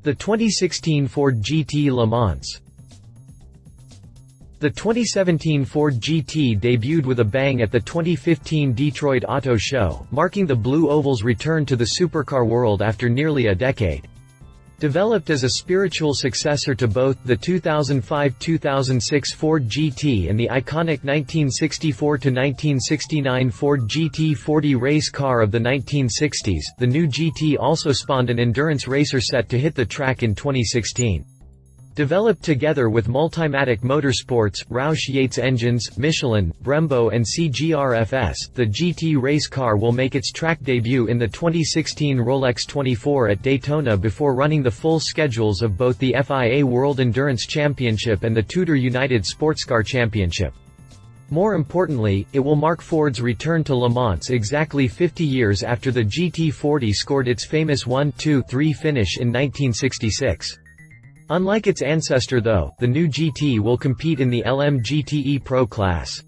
The 2016 Ford GT Le Mans. The 2017 Ford GT debuted with a bang at the 2015 Detroit Auto Show, marking the Blue Oval's return to the supercar world after nearly a decade. Developed as a spiritual successor to both the 2005-2006 Ford GT and the iconic 1964–1969 Ford GT40 race car of the 1960s, the new GT also spawned an endurance racer set to hit the track in 2016. Developed together with Multimatic Motorsports, Roush Yates Engines, Michelin, Brembo and CGRFS, the GT race car will make its track debut in the 2016 Rolex 24 at Daytona before running the full schedules of both the FIA World Endurance Championship and the TUDOR United SportsCar Championship. More importantly, it will mark Ford's return to Le Mans exactly 50 years after the GT40 scored its famous 1-2-3 finish in 1966. Unlike its ancestor though, the new GT will compete in the LM GTE Pro class.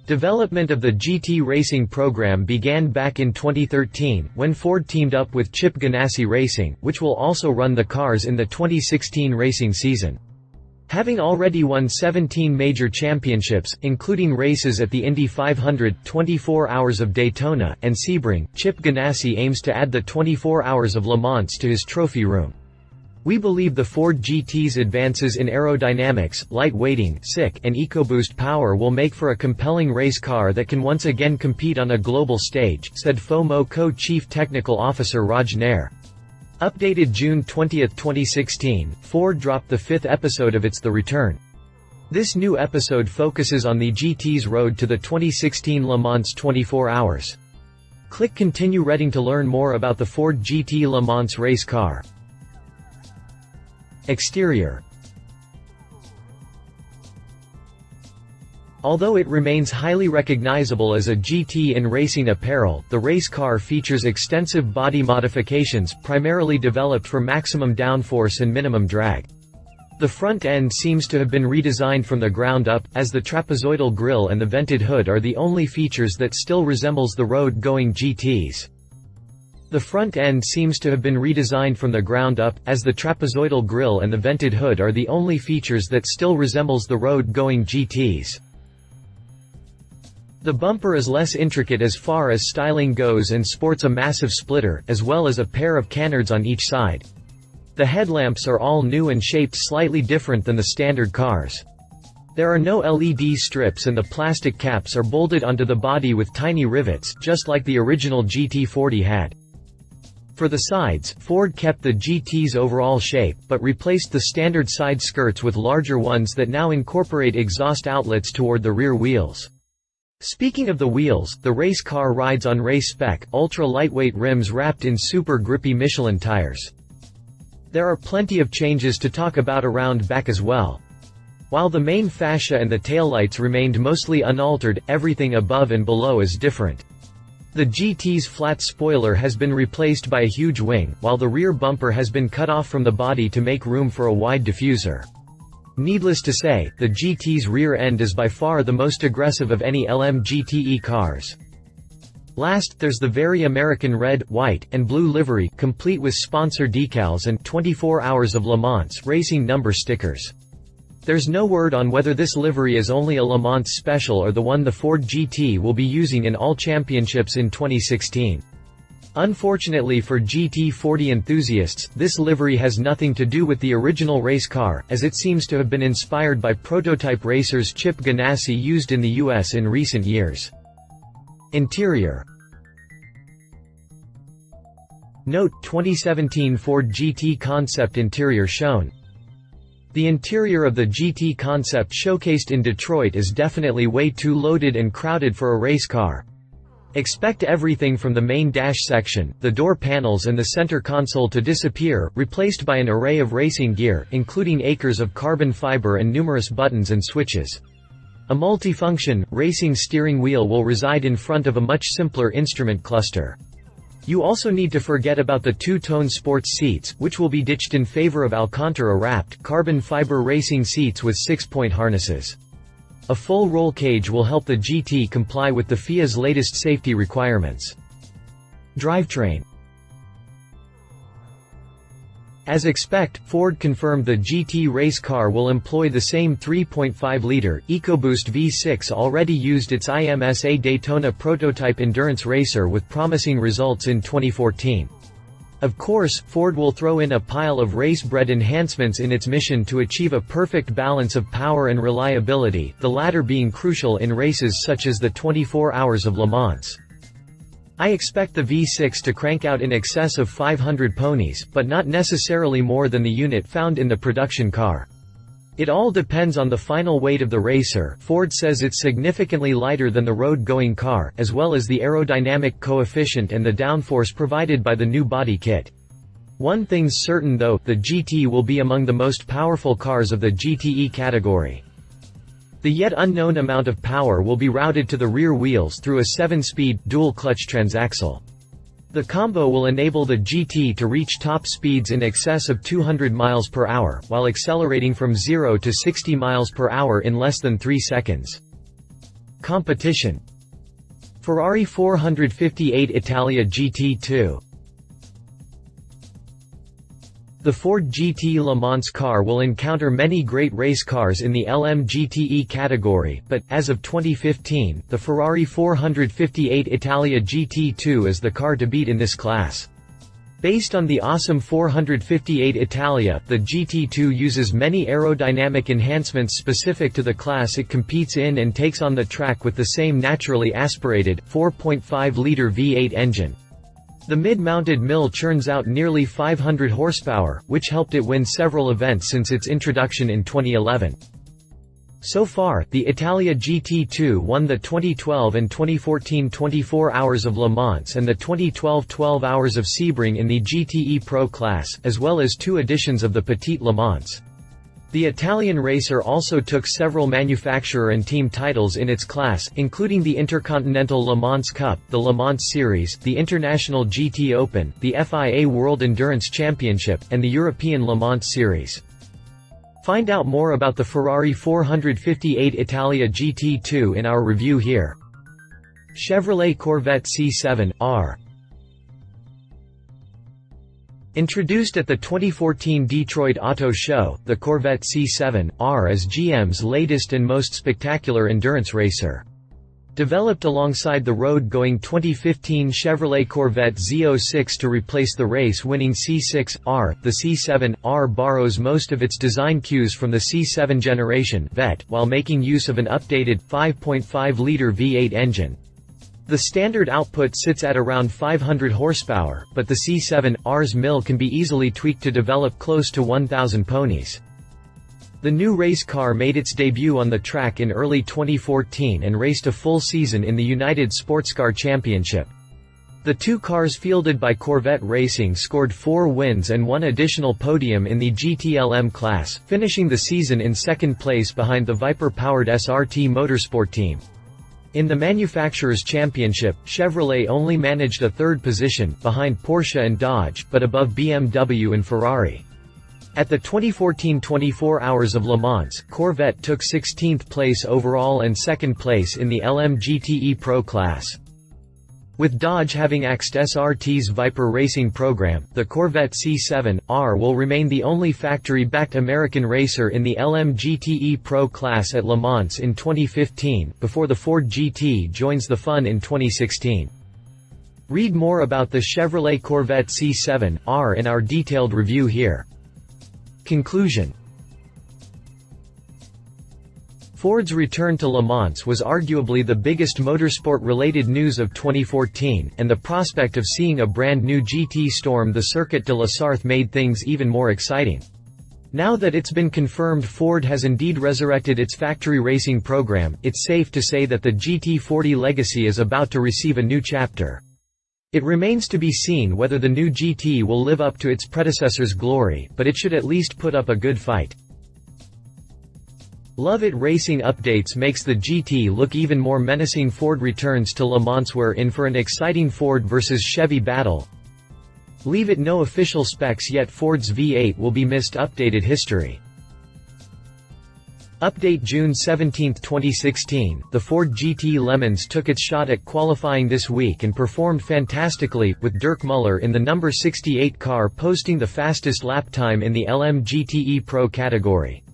Development of the GT racing program began back in 2013, when Ford teamed up with Chip Ganassi Racing, which will also run the cars in the 2016 racing season. Having already won 17 major championships, including races at the Indy 500, 24 Hours of Daytona, and Sebring, Chip Ganassi aims to add the 24 Hours of Le Mans to his trophy room. We believe the Ford GT's advances in aerodynamics, lightweighting, and EcoBoost power will make for a compelling race car that can once again compete on a global stage, said FOMO Co-Chief Technical Officer Raj Nair. Updated June 20, 2016, Ford dropped the 5th episode of its The Return. This new episode focuses on the GT's road to the 2016 Le Mans 24 Hours. Click Continue reading to learn more about the Ford GT Le Mans race car. Exterior. Although it remains highly recognizable as a GT in racing apparel, the race car features extensive body modifications primarily developed for maximum downforce and minimum drag. The front end seems to have been redesigned from the ground up, as the trapezoidal grille and the vented hood are the only features that still resembles the road-going GTs. The front end seems to have been redesigned from the ground up, as the trapezoidal grille and the vented hood are the only features that still resembles the road-going GTs. The bumper is less intricate as far as styling goes and sports a massive splitter, as well as a pair of canards on each side. The headlamps are all new and shaped slightly different than the standard cars. There are no LED strips and the plastic caps are bolted onto the body with tiny rivets, just like the original GT40 had. For the sides, Ford kept the GT's overall shape, but replaced the standard side skirts with larger ones that now incorporate exhaust outlets toward the rear wheels. Speaking of the wheels, the race car rides on race-spec, ultra-lightweight rims wrapped in super grippy Michelin tires. There are plenty of changes to talk about around back as well. While the main fascia and the taillights remained mostly unaltered, everything above and below is different. The GT's flat spoiler has been replaced by a huge wing, while the rear bumper has been cut off from the body to make room for a wide diffuser. Needless to say, the GT's rear end is by far the most aggressive of any LM GTE cars. Last, there's the very American red, white, and blue livery, complete with sponsor decals and 24 Hours of Le Mans racing number stickers. There's no word on whether this livery is only a Le Mans special or the one the Ford GT will be using in all championships in 2016. Unfortunately for GT40 enthusiasts, this livery has nothing to do with the original race car, as it seems to have been inspired by prototype racers Chip Ganassi used in the US in recent years. Interior. Note: 2017 Ford GT concept interior shown. The interior of the GT concept showcased in Detroit is definitely way too loaded and crowded for a race car. Expect everything from the main dash section, the door panels and the center console to disappear, replaced by an array of racing gear, including acres of carbon fiber and numerous buttons and switches. A multifunction, racing steering wheel will reside in front of a much simpler instrument cluster. You also need to forget about the two-tone sports seats, which will be ditched in favor of Alcantara-wrapped, carbon fiber racing seats with 6-point harnesses. A full roll cage will help the GT comply with the FIA's latest safety requirements. Drivetrain. As expected, Ford confirmed the GT race car will employ the same 3.5-liter EcoBoost V6 already used its IMSA Daytona prototype endurance racer with promising results in 2014. Of course, Ford will throw in a pile of race-bred enhancements in its mission to achieve a perfect balance of power and reliability, the latter being crucial in races such as the 24 Hours of Le Mans. I expect the V6 to crank out in excess of 500 ponies, but not necessarily more than the unit found in the production car. It all depends on the final weight of the racer. Ford says it's significantly lighter than the road-going car, as well as the aerodynamic coefficient and the downforce provided by the new body kit. One thing's certain though, the GT will be among the most powerful cars of the GTE category. The yet unknown amount of power will be routed to the rear wheels through a 7-speed, dual-clutch transaxle. The combo will enable the GT to reach top speeds in excess of 200 miles per hour, while accelerating from 0 to 60 miles per hour in less than 3 seconds. Competition: Ferrari 458 Italia GT2. The Ford GT Le Mans car will encounter many great race cars in the LM GTE category, but, as of 2015, the Ferrari 458 Italia GT2 is the car to beat in this class. Based on the awesome 458 Italia, the GT2 uses many aerodynamic enhancements specific to the class it competes in and takes on the track with the same naturally aspirated, 4.5-liter V8 engine. The mid-mounted mill churns out nearly 500 horsepower, which helped it win several events since its introduction in 2011. So far, the Italia GT2 won the 2012 and 2014 24 Hours of Le Mans and the 2012 12 Hours of Sebring in the GTE Pro class, as well as 2 editions of the Petite Le Mans. The Italian racer also took several manufacturer and team titles in its class, including the Intercontinental Le Mans Cup, the Le Mans Series, the International GT Open, the FIA World Endurance Championship, and the European Le Mans Series. Find out more about the Ferrari 458 Italia GT2 in our review here. Chevrolet Corvette C7R. Introduced at the 2014 Detroit Auto Show, the Corvette C7R is GM's latest and most spectacular endurance racer. Developed alongside the road-going 2015 Chevrolet Corvette Z06 to replace the race-winning C6R, the C7R borrows most of its design cues from the C7 generation VET, while making use of an updated, 5.5-liter V8 engine. The standard output sits at around 500 horsepower, but the C7R's mill can be easily tweaked to develop close to 1,000 ponies. The new race car made its debut on the track in early 2014 and raced a full season in the United SportsCar Championship. The 2 cars fielded by Corvette Racing scored 4 wins and 1 additional podium in the GT-LM class, finishing the season in 2nd place behind the Viper-powered SRT Motorsport team. In the Manufacturers' Championship, Chevrolet only managed a 3rd position, behind Porsche and Dodge, but above BMW and Ferrari. At the 2014 24 Hours of Le Mans, Corvette took 16th place overall and 2nd place in the LM GTE Pro class. With Dodge having axed SRT's Viper racing program, the Corvette C7R will remain the only factory-backed American racer in the LM GTE Pro class at Le Mans in 2015, before the Ford GT joins the fun in 2016. Read more about the Chevrolet Corvette C7R in our detailed review here. Conclusion: Ford's return to Le Mans was arguably the biggest motorsport-related news of 2014, and the prospect of seeing a brand new GT storm the Circuit de la Sarthe made things even more exciting. Now that it's been confirmed Ford has indeed resurrected its factory racing program, it's safe to say that the GT40 legacy is about to receive a new chapter. It remains to be seen whether the new GT will live up to its predecessor's glory, but it should at least put up a good fight. Love It Racing updates makes the GT look even more menacing. Ford returns to Le Mans. We're in for an exciting Ford vs Chevy battle. Leave It no official specs yet. Ford's V8 will be missed. Updated history. Update June 17, 2016, the Ford GT Lemons took its shot at qualifying this week and performed fantastically, with Dirk Muller in the number 68 car posting the fastest lap time in the LM GTE Pro category.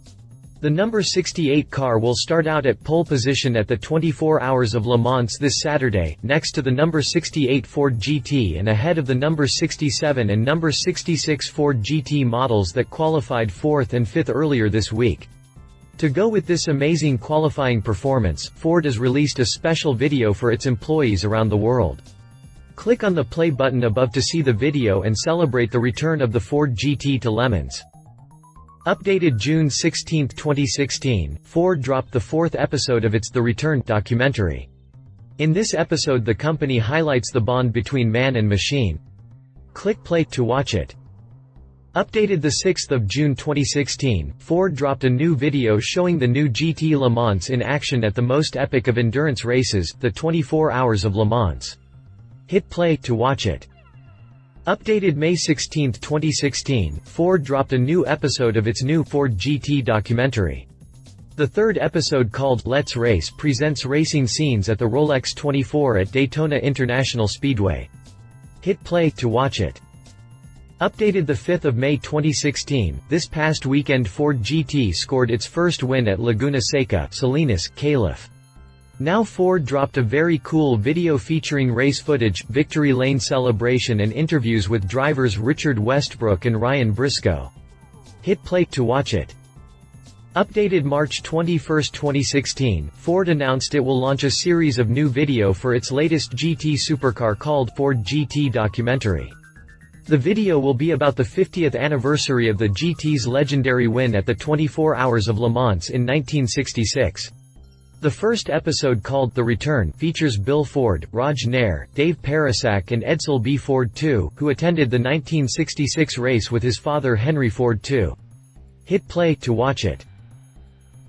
The number 68 car will start out at pole position at the 24 Hours of Le Mans this Saturday, next to the number 68 Ford GT and ahead of the number 67 and number 66 Ford GT models that qualified 4th and 5th earlier this week. To go with this amazing qualifying performance, Ford has released a special video for its employees around the world. Click on the play button above to see the video and celebrate the return of the Ford GT to Lemons. Updated June 16, 2016, Ford dropped the 4th episode of its The Return documentary. In this episode the company highlights the bond between man and machine. Click play to watch it. Updated the 6th of June 2016, Ford dropped a new video showing the new GT Le Mans in action at the most epic of endurance races, the 24 Hours of Le Mans. Hit play to watch it. Updated May 16, 2016, Ford dropped a new episode of its new Ford GT documentary. The 3rd episode, called Let's Race, presents racing scenes at the Rolex 24 at Daytona International Speedway. Hit play to watch it. Updated the 5th of May 2016, this past weekend Ford GT scored its first win at Laguna Seca, Salinas, Calif. Now Ford dropped a very cool video featuring race footage, victory lane celebration and interviews with drivers Richard Westbrook and Ryan Briscoe. Hit play to watch it. Updated March 21, 2016, Ford announced it will launch a series of new video for its latest GT supercar called Ford GT Documentary. The video will be about the 50th anniversary of the GT's legendary win at the 24 Hours of Le Mans in 1966. The first episode, called The Return, features Bill Ford, Raj Nair, Dave Parasak and Edsel B. Ford II, who attended the 1966 race with his father Henry Ford II. Hit play to watch it.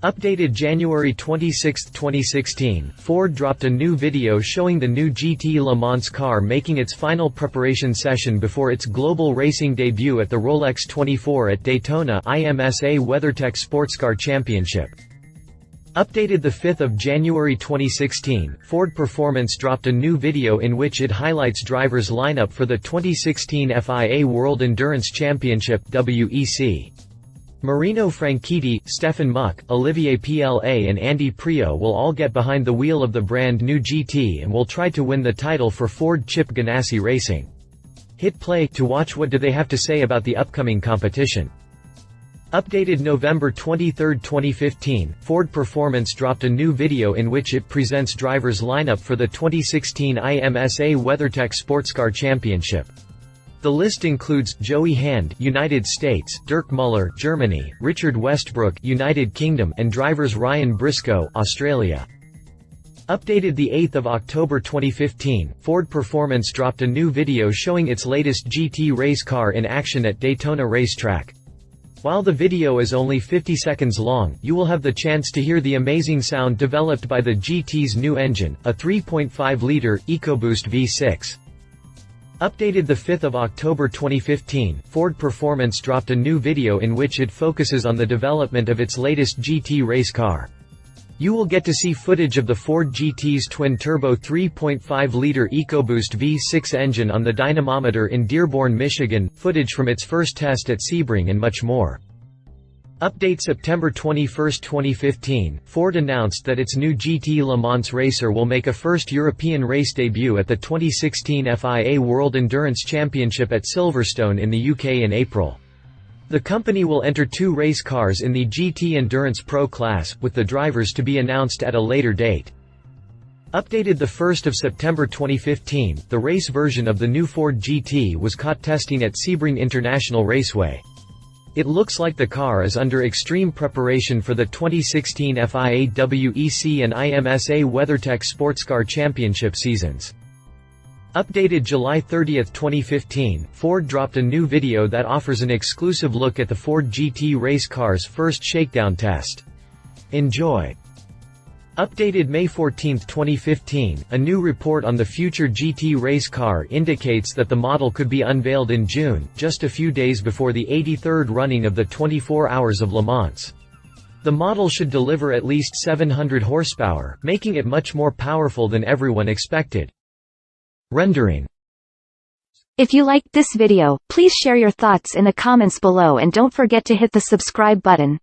Updated January 26, 2016, Ford dropped a new video showing the new GT Le Mans car making its final preparation session before its global racing debut at the Rolex 24 at Daytona IMSA WeatherTech SportsCar Championship. Updated the 5th of January 2016, Ford Performance dropped a new video in which it highlights drivers' lineup for the 2016 FIA World Endurance Championship (WEC). Marino Franchitti, Stefan Muck, Olivier Pla and Andy Prio will all get behind the wheel of the brand new GT and will try to win the title for Ford Chip Ganassi Racing. Hit play to watch what do they have to say about the upcoming competition. Updated November 23, 2015, Ford Performance dropped a new video in which it presents drivers' lineup for the 2016 IMSA WeatherTech SportsCar Championship. The list includes Joey Hand, United States, Dirk Muller, Germany, Richard Westbrook, United Kingdom, and drivers Ryan Briscoe, Australia. Updated the 8th of October 2015, Ford Performance dropped a new video showing its latest GT race car in action at Daytona Racetrack. While the video is only 50 seconds long, you will have the chance to hear the amazing sound developed by the GT's new engine, a 3.5-liter EcoBoost V6. Updated the 5th of October 2015, Ford Performance dropped a new video in which it focuses on the development of its latest GT race car. You will get to see footage of the Ford GT's twin-turbo 3.5-liter EcoBoost V6 engine on the dynamometer in Dearborn, Michigan, footage from its first test at Sebring and much more. Update September 21, 2015, Ford announced that its new GT Le Mans racer will make a first European race debut at the 2016 FIA World Endurance Championship at Silverstone in the UK in April. The company will enter 2 race cars in the GT Endurance Pro class, with the drivers to be announced at a later date. Updated 1 September 2015, the race version of the new Ford GT was caught testing at Sebring International Raceway. It looks like the car is under extreme preparation for the 2016 FIA WEC and IMSA WeatherTech SportsCar Championship seasons. Updated July 30, 2015, Ford dropped a new video that offers an exclusive look at the Ford GT race car's first shakedown test. Enjoy! Updated May 14, 2015, a new report on the future GT race car indicates that the model could be unveiled in June, just a few days before the 83rd running of the 24 Hours of Le Mans. The model should deliver at least 700 horsepower, making it much more powerful than everyone expected. Rendering. If you liked this video, please share your thoughts in the comments below and don't forget to hit the subscribe button.